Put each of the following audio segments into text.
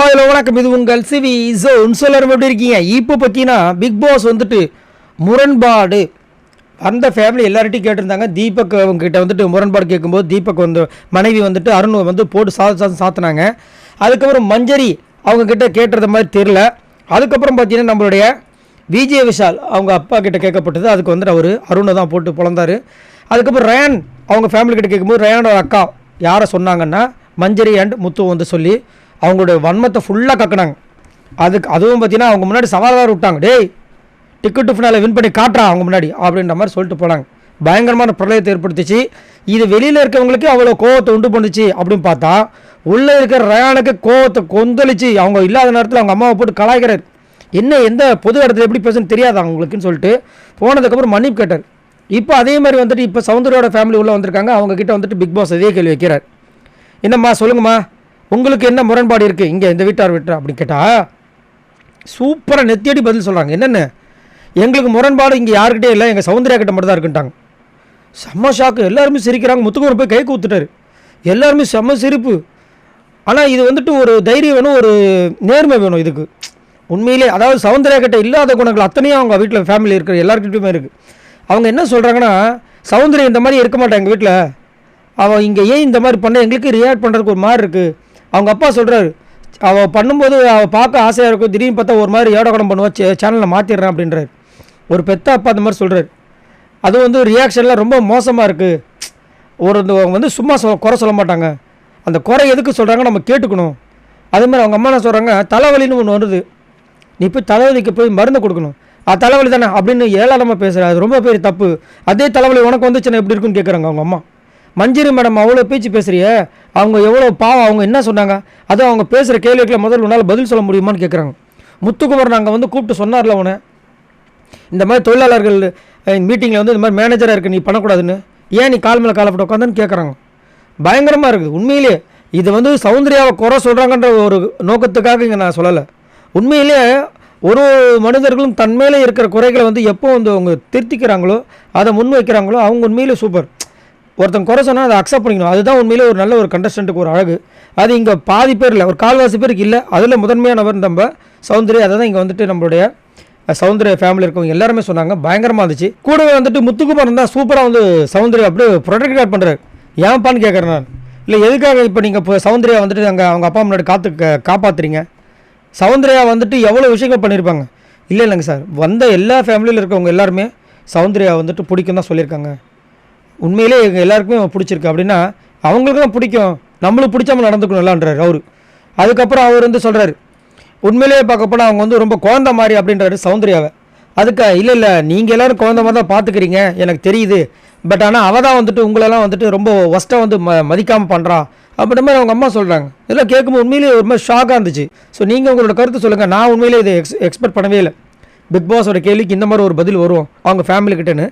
Hello வணக்கம், இது உங்கள் சிவி ஜோன். எல்லாரும் எப்படி இருக்கீங்க? இப்போ பார்த்தீங்கன்னா பிக் பாஸ் வந்துட்டு முரண்பாடு அந்த ஃபேமிலி எல்லார்ட்டையும் கேட்டிருந்தாங்க. தீபக் அவங்க கிட்ட வந்துட்டு முரண்பாடு கேட்கும்போது தீபக் வந்து மனைவி வந்துட்டு அருண் வந்து போட்டு சாத்தினாங்க. அதுக்கப்புறம் மஞ்சரி அவங்க கிட்ட கேட்டுறத மாதிரி தெரில. அதுக்கப்புறம் பார்த்தீங்கன்னா நம்மளுடைய விஜய் விஷால் அவங்க அப்பா கிட்ட கேட்கப்பட்டது. அதுக்கு வந்துட்டு அவர் அருணை தான் போட்டு பொழந்தார். அதுக்கப்புறம் ரயான் அவங்க ஃபேமிலி கிட்ட கேட்கும்போது ரயானோட அக்கா யாரை சொன்னாங்கன்னா மஞ்சரி அண்ட் முத்து வந்து சொல்லி அவங்களுடைய வன்மத்தை ஃபுல்லாக கக்கினாங்க. அதுவும் பார்த்தீங்கன்னா அவங்க முன்னாடி சவாலாக விட்டாங்க. டேய் டிக்கெட்டு ஃபினால வின் பண்ணி காட்டுறான் அவங்க முன்னாடி அப்படின்ற மாதிரி சொல்லிட்டு போனாங்க. பயங்கரமான பிரளயத்தை ஏற்படுத்திச்சு. இது வெளியில் இருக்கிறவங்களுக்கு அவ்வளோ கோவத்தை உண்டு பண்ணுச்சு அப்படின்னு பார்த்தா உள்ளே இருக்கிற ரயானுக்கு கோவத்தை கொந்தளிச்சு அவங்க இல்லாத நேரத்தில் அவங்க அம்மாவை போட்டு கலாய்க்கிறார். எந்த பொது இடத்துல எப்படி பேசுன்னு தெரியாது அவங்களுக்குன்னு சொல்லிட்டு போனதுக்கப்புறம் மன்னிப்பு கேட்டார். இப்போ அதே மாதிரி வந்துட்டு இப்போ சௌந்தர்யோட ஃபேமிலி உள்ளே வந்திருக்காங்க. அவங்கக்கிட்ட வந்துட்டு பிக் பாஸ் அதே கேள்வி வைக்கிறார். என்னம்மா சொல்லுங்கம்மா, உங்களுக்கு என்ன முரண்பாடு இருக்குது இங்கே இந்த வீட்டார் விட்டு அப்படின்னு கேட்டால் சூப்பராக நெத்தியடி பதில் சொல்கிறாங்க. என்னென்ன எங்களுக்கு முரண்பாடு இங்கே யாருக்கிட்டே இல்லை, எங்கள் சௌந்தர்யா கிட்ட மட்டும் தான் இருக்குன்ட்டாங்க. செம்ம ஷாக்கு. எல்லாருமே சிரிக்கிறாங்க. முத்துக்குமரன் போய் கை கூத்துட்டாரு. எல்லாருமே செம்ம சிரிப்பு. ஆனால் இது வந்துட்டு ஒரு தைரியம் வேணும், ஒரு நேர்மை வேணும் இதுக்கு உண்மையிலே. அதாவது சௌந்தர்யா கிட்ட இல்லாத குணங்கள் அத்தனையும் அவங்க வீட்டில் ஃபேமிலி இருக்கிற எல்லாருக்கிட்டையுமே இருக்குது. அவங்க என்ன சொல்கிறாங்கன்னா சௌந்தர்யா இந்த மாதிரி இருக்க மாட்டாங்க எங்கள் வீட்டில், அவள் இங்கே ஏன் இந்த மாதிரி பண்ண எங்களுக்கு ரியாக்ட் பண்ணுறதுக்கு ஒரு மாதிரி இருக்குது. அவங்க அப்பா சொல்கிறாரு அவள் பண்ணும்போது அவள் பார்க்க ஆசையாக இருக்கும், திடீர்னு பார்த்தா ஒரு மாதிரி ஏடகுடம் பண்ணுவா, சேனலில் மாற்றிடுறேன் அப்படின்றாரு. ஒரு பெத்த அப்பா அந்த மாதிரி சொல்கிறாரு. அது வந்து ரியாக்ஷன்லாம் ரொம்ப மோசமாக இருக்குது. வந்து சும்மா குறை சொல்ல மாட்டாங்க, அந்த குறை எதுக்கு சொல்கிறாங்க நம்ம கேட்டுக்கணும். அதேமாதிரி அவங்க அம்மா என்ன சொல்கிறாங்க, தலைவலின்னு ஒன்று வருது, நீ போய் தலைவலிக்கு போய் மருந்து கொடுக்கணும், அது தலைவலி தானே அப்படின்னு ஏளாளமாக பேசுகிற, அது ரொம்ப பெரிய தப்பு. அதே தலைவலி உனக்கு வந்துச்சுன்னா எப்படி இருக்குன்னு கேட்குறாங்க அவங்க அம்மா. மஞ்சரி மேடம் அவ்வளோ பேச்சு பேசுகிறிய, அவங்க எவ்வளோ பாவம், அவங்க என்ன சொன்னாங்க, அதுவும் அவங்க பேசுகிற கேள்விகளை முதல்ல உன்னால் பதில் சொல்ல முடியுமான்னு கேட்குறாங்க. முத்துக்குமரன் நாங்கள் வந்து கூப்பிட்டு சொன்னார்ல உன, இந்த மாதிரி தொழிலாளர்கள் மீட்டிங்கில் வந்து இந்த மாதிரி மேனேஜராக இருக்குது, நீ பண்ணக்கூடாதுன்னு ஏன் நீ கால் மேலே காலப்பட்டு உட்காந்துன்னு கேட்குறாங்க. பயங்கரமாக இருக்குது உண்மையிலே. இது வந்து சௌந்தர்யாவை குறை சொல்கிறாங்கன்ற ஒரு நோக்கத்துக்காக இங்கே நான் சொல்லலை. உண்மையிலே ஒரு மனிதர்களும் தன் மேலே இருக்கிற குறைகளை வந்து எப்போ வந்து அவங்க திருத்திக்கிறாங்களோ அதை முன் வைக்கிறாங்களோ அவங்க உண்மையிலே சூப்பர். ஒருத்தன் குறை சொன்னால் அதை அக்செப்ட் பண்ணிக்கணும். அதுதான் உண்மையிலே ஒரு நல்ல ஒரு கண்டஸ்டண்ட்டுக்கு ஒரு அழகு. அது இங்கே பாதி பேர் இல்லை, ஒரு கால்வாசி பேருக்கு இல்லை. அதில் முதன்மையானவர் நம்ம சௌந்தர்யா. அதை தான் இங்கே வந்துட்டு நம்மளுடைய சௌந்தர்யா ஃபேமிலி இருக்கவங்க எல்லாருமே சொன்னாங்க. பயங்கரமாக இருந்துச்சு. கூடவே வந்துட்டு முத்துக்குமரன் தான் சூப்பராக வந்து சௌந்தர்யா அப்படியே ப்ரொடெக்ட் பண்ணுறாரு. ஏன்ப்பான்னு கேட்குறேன் நான். இல்லை எதுக்காக இப்போ நீங்கள் இப்போ சௌந்தர்யா வந்துட்டு அங்கே அவங்க அப்பா முன்னாடி காப்பாற்றுறீங்க. சௌந்தர்யா வந்துட்டு எவ்வளோ விஷயங்கள் பண்ணியிருப்பாங்க. இல்லைங்க சார், வந்த எல்லா ஃபேமிலியில் இருக்கவங்க எல்லாருமே சௌந்தர்யா வந்துட்டு பிடிக்கும் தான் சொல்லியிருக்காங்க. உண்மையிலே எங்கள் எல்லாருக்குமே பிடிச்சிருக்கு அப்படின்னா அவங்களுக்கு தான் பிடிக்கும், நம்மளுக்கு பிடிச்சாமல் நடந்துக்கணும்லான்றார் அவர். அதுக்கப்புறம் அவர் வந்து சொல்கிறாரு உண்மையிலேயே பார்க்க போனால் அவங்க வந்து ரொம்ப குழந்த மாதிரி அப்படின்றாரு சௌந்தர்யாவை. அதுக்கு இல்லை நீங்கள் எல்லோரும் குழந்த மாதிரி தான் பார்த்துக்கிறீங்க எனக்கு தெரியுது, பட் ஆனால் அவள் தான் வந்துட்டு உங்களெல்லாம் வந்துட்டு ரொம்ப ஒஸ்ட்டாக வந்து மதிக்காமல் பண்ணுறா அப்படின்ற மாதிரி அவங்க அம்மா சொல்கிறாங்க. இதெல்லாம் கேட்கும்போது உண்மையிலேயே ஒரு மாதிரி ஷாக்காக இருந்துச்சு. ஸோ நீங்கள் உங்களோட கருத்து சொல்லுங்கள். நான் உண்மையிலே இதை எக்ஸ்பெக்ட் பண்ணவே இல்லை, பிக் பாஸோட கேள்விக்கு இந்த மாதிரி ஒரு பதில் வரும் அவங்க ஃபேமிலிக்கிட்டேன்னு.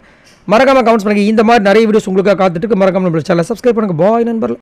மறக்காமல் கமெண்ட்ஸ் பண்ணுங்கள். இந்த மாதிரி நிறைய வீடியோஸ் உங்களுக்காக காத்துட்டு மறக்காமல் நம்மளோட சேனலை சப்ஸ்கிரைப் பண்ணுங்கள். பாய் நண்பர்கள்.